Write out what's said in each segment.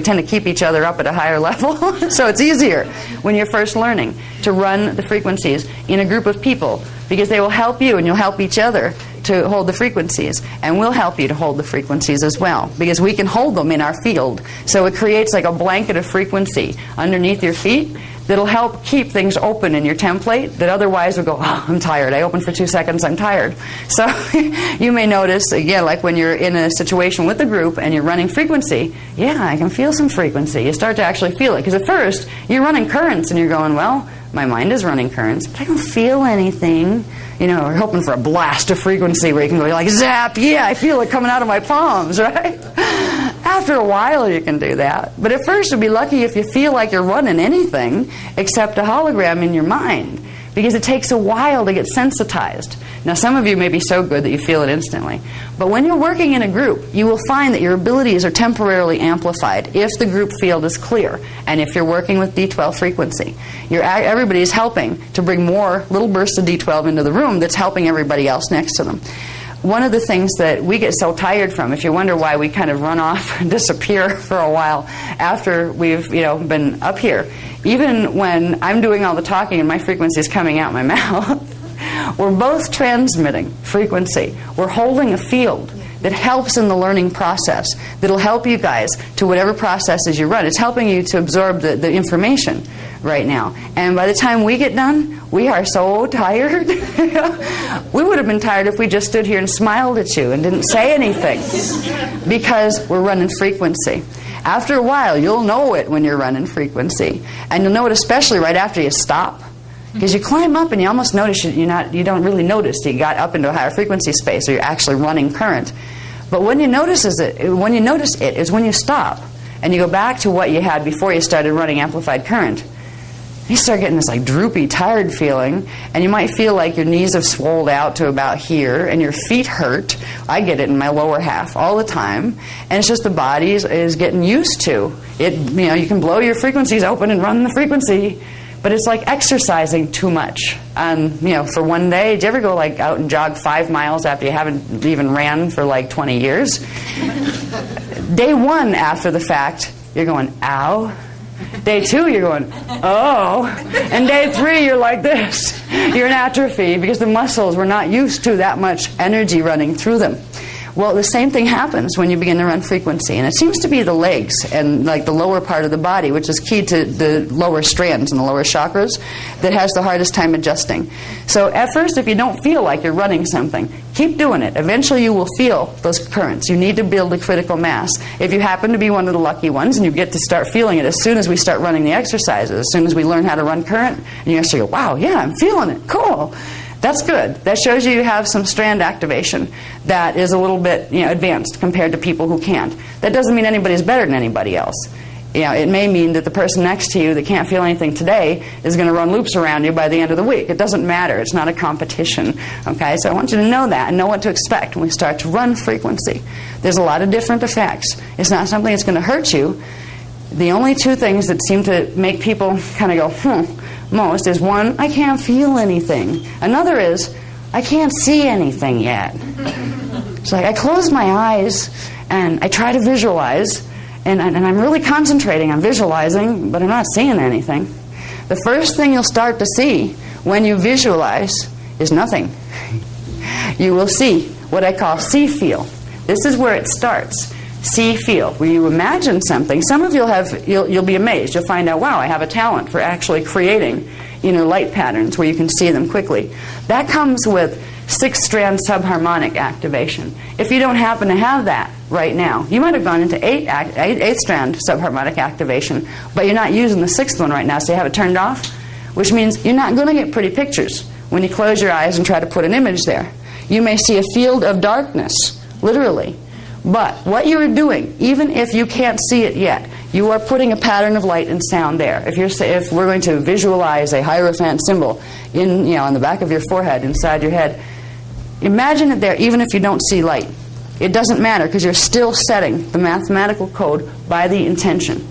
tend to keep each other up at a higher level. So it's easier when you're first learning to run the frequencies in a group of people, because they will help you and you'll help each other to hold the frequencies, and we'll help you to hold the frequencies as well, because we can hold them in our field. So it creates like a blanket of frequency underneath your feet that'll help keep things open in your template that otherwise would go, oh, I'm tired. I opened for 2 seconds, I'm tired. So you may notice, again, like when you're in a situation with a group and you're running frequency, yeah, I can feel some frequency. You start to actually feel it, because at first you're running currents and you're going, well, my mind is running currents, but I don't feel anything. You know, we're hoping for a blast of frequency where you can go like, zap, yeah, I feel it coming out of my palms, right? After a while you can do that. But at first you'd be lucky if you feel like you're running anything except a hologram in your mind, because it takes a while to get sensitized. Now, some of you may be so good that you feel it instantly. But when you're working in a group, you will find that your abilities are temporarily amplified if the group field is clear, and if you're working with D12 frequency. Everybody's helping to bring more little bursts of D12 into the room that's helping everybody else next to them. One of the things that we get so tired from, if you wonder why we kind of run off and disappear for a while after we've been up here, even when I'm doing all the talking and my frequency is coming out my mouth, we're both transmitting frequency. We're holding a field that helps in the learning process, that'll help you guys to whatever processes you run. It's helping you to absorb the information right now. And by the time we get done, we are so tired. We would have been tired if we just stood here and smiled at you and didn't say anything, because we're running frequency. After a while, you'll know it when you're running frequency. And you'll know it especially right after you stop. Because you climb up and you almost notice you don't really notice you got up into a higher frequency space, or you're actually running current. But when you notice it is when you stop and you go back to what you had before you started running amplified current. You start getting this like droopy, tired feeling, and you might feel like your knees have swelled out to about here, and your feet hurt. I get it in my lower half all the time, and it's just the body is getting used to it. You can blow your frequencies open and run the frequency. But it's like exercising too much. For one day, did you ever go like out and jog 5 miles after you haven't even ran for like 20 years? Day 1 after the fact, you're going, ow. Day 2, you're going, oh. And day 3, you're like this. You're in atrophy because the muscles were not used to that much energy running through them. Well, the same thing happens when you begin to run frequency, and it seems to be the legs and like the lower part of the body, which is key to the lower strands and the lower chakras, that has the hardest time adjusting. So at first, if you don't feel like you're running something, keep doing it. Eventually you will feel those currents. You need to build a critical mass. If you happen to be one of the lucky ones and you get to start feeling it as soon as we start running the exercises, as soon as we learn how to run current, and you actually go, wow, yeah, I'm feeling it, cool. That's good. That shows you have some strand activation that is a little bit advanced compared to people who can't. That doesn't mean anybody's better than anybody else. It may mean that the person next to you that can't feel anything today is going to run loops around you by the end of the week. It doesn't matter. It's not a competition. Okay? So I want you to know that and know what to expect when we start to run frequency. There's a lot of different effects. It's not something that's going to hurt you. The only 2 things that seem to make people kind of go, most is, one, I can't feel anything. Another is, I can't see anything yet. It's like I close my eyes and I try to visualize, and I'm really concentrating on visualizing, but I'm not seeing anything. The first thing you'll start to see when you visualize is nothing. You will see what I call see-feel. This is where it starts. See-feel, where you imagine something. Some of you'll be amazed. You'll find out, wow, I have a talent for actually creating inner light patterns where you can see them quickly. That comes with 6-strand subharmonic activation. If you don't happen to have that right now, you might have gone into 8-strand subharmonic activation, but you're not using the 6th one right now, so you have it turned off, which means you're not going to get pretty pictures when you close your eyes and try to put an image there. You may see a field of darkness, literally. But what you are doing, even if you can't see it yet, you are putting a pattern of light and sound there. If we're going to visualize a Hierophant symbol on the back of your forehead, inside your head, imagine it there even if you don't see light. It doesn't matter, because you're still setting the mathematical code by the intention.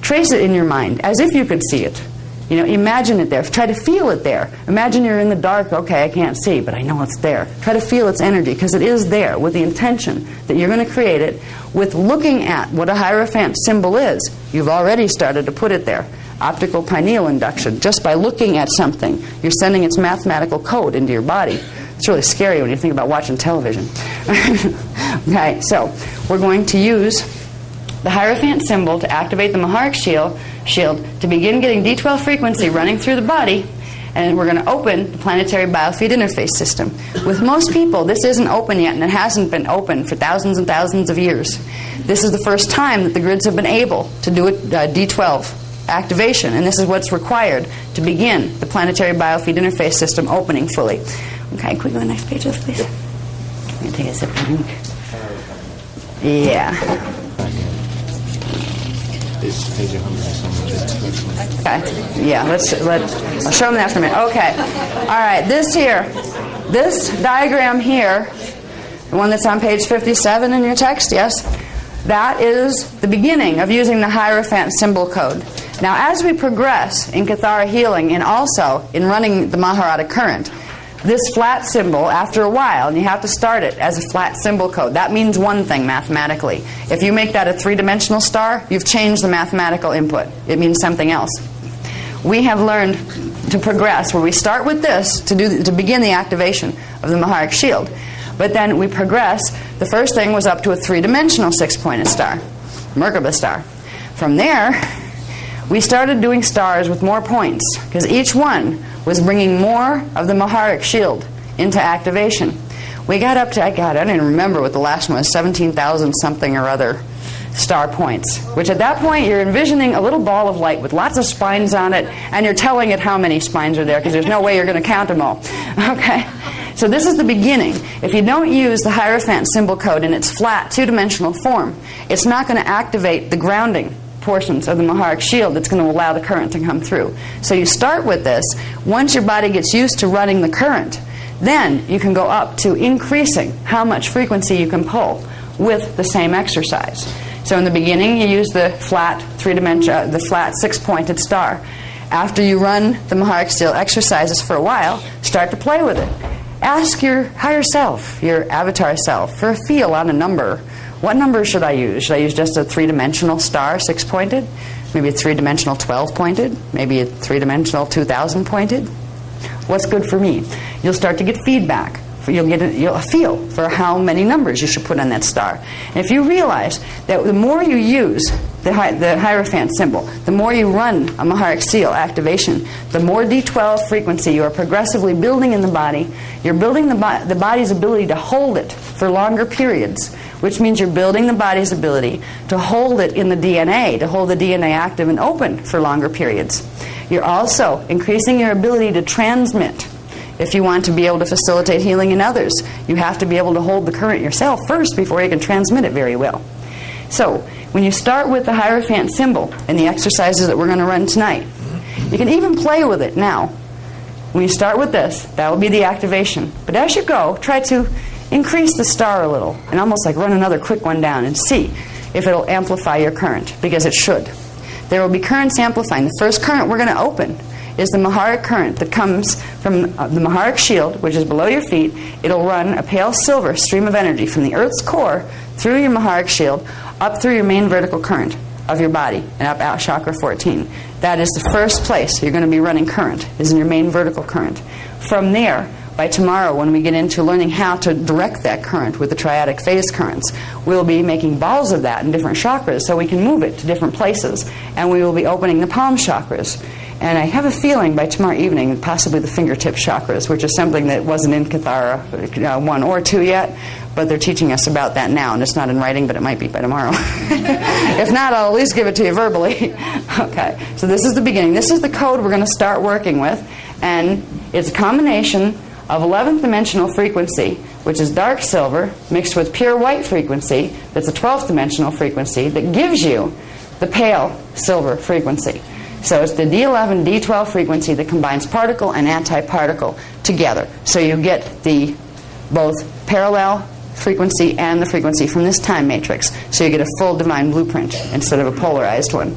Trace it in your mind as if you could see it. You know, imagine it there. Try to feel it there. Imagine you're in the dark. Okay, I can't see, but I know it's there. Try to feel its energy, because it is there, with the intention that you're going to create it with looking at what a Hierophant symbol is. You've already started to put it there. Optical pineal induction. Just by looking at something, you're sending its mathematical code into your body. It's really scary when you think about watching television. Okay, so we're going to use the Hierophant symbol to activate the Maharic shield to begin getting D12 frequency running through the body, and we're going to open the planetary biofeed interface system. With most people, this isn't open yet, and it hasn't been open for thousands and thousands of years. This is the first time that the grids have been able to do a D12 activation, and this is what's required to begin the planetary biofeed interface system opening fully. Okay, can we go to the next page, please? I'm going to take a sip of drink. Yeah. Okay. Yeah, I'll show them that for a minute. Okay. All right, this diagram here, the one that's on page 57 in your text, yes? That is the beginning of using the Hierophant symbol code. Now, as we progress in Cathara healing and also in running the Maharata current, this flat symbol, after a while, and you have to start it as a flat symbol code. That means one thing mathematically. If you make that a three-dimensional star, you've changed the mathematical input. It means something else. We have learned to progress where we start with this to begin the activation of the Maharic shield. But then we progress. The first thing was up to a three-dimensional six-pointed star, Merkaba star. From there, we started doing stars with more points, because each one was bringing more of the Maharic shield into activation. We got up to, I don't even remember what the last one was, 17,000 something or other star points, which at that point you're envisioning a little ball of light with lots of spines on it, and you're telling it how many spines are there, because there's no way you're going to count them all. Okay? So this is the beginning. If you don't use the Hierophant symbol code in its flat, two-dimensional form, it's not going to activate the grounding portions of the Maharic shield that's going to allow the current to come through. So you start with this. Once your body gets used to running the current, then you can go up to increasing how much frequency you can pull with the same exercise. So in the beginning, you use the flat three-dimensional, the flat six-pointed star. After you run the Maharic shield exercises for a while, start to play with it. Ask your higher self, your avatar self, for a feel on a number. What number should I use? Should I use just a three-dimensional star, six-pointed? Maybe a three-dimensional 12-pointed? Maybe a three-dimensional 2,000-pointed? What's good for me? You'll start to get feedback. You'll get a feel for how many numbers you should put on that star. And if you realize that the more you use the Hierophant symbol, the more you run a Maharic seal activation, the more D12 frequency you are progressively building in the body. You're building the body's ability to hold it for longer periods, which means you're building the body's ability to hold it in the DNA, to hold the DNA active and open for longer periods. You're also increasing your ability to transmit. If you want to be able to facilitate healing in others, you have to be able to hold the current yourself first before you can transmit it very well. So, when you start with the Hierophant symbol and the exercises that we're going to run tonight, you can even play with it now. When you start with this, that will be the activation. But as you go, try to increase the star a little and almost like run another quick one down and see if it'll amplify your current, because it should. There will be currents amplifying. The first current we're going to open is the Maharic current that comes from the Maharic shield, which is below your feet. It'll run a pale silver stream of energy from the Earth's core through your Maharic shield up through your main vertical current of your body and up out chakra 14. That is the first place you're going to be running current, is in your main vertical current. From there, by tomorrow, when we get into learning how to direct that current with the triadic phase currents, we'll be making balls of that in different chakras so we can move it to different places, and we will be opening the palm chakras. And I have a feeling by tomorrow evening, possibly the fingertip chakras, which is something that wasn't in Cathara 1 or 2 yet, but they're teaching us about that now, and it's not in writing, but it might be by tomorrow. If not, I'll at least give it to you verbally. Okay, so this is the beginning. This is the code we're going to start working with, and it's a combination of 11th dimensional frequency, which is dark silver, mixed with pure white frequency, that's a 12th dimensional frequency, that gives you the pale silver frequency. So it's the D11, D12 frequency that combines particle and antiparticle together. So you get the both parallel frequency and the frequency from this time matrix. So you get a full divine blueprint instead of a polarized one.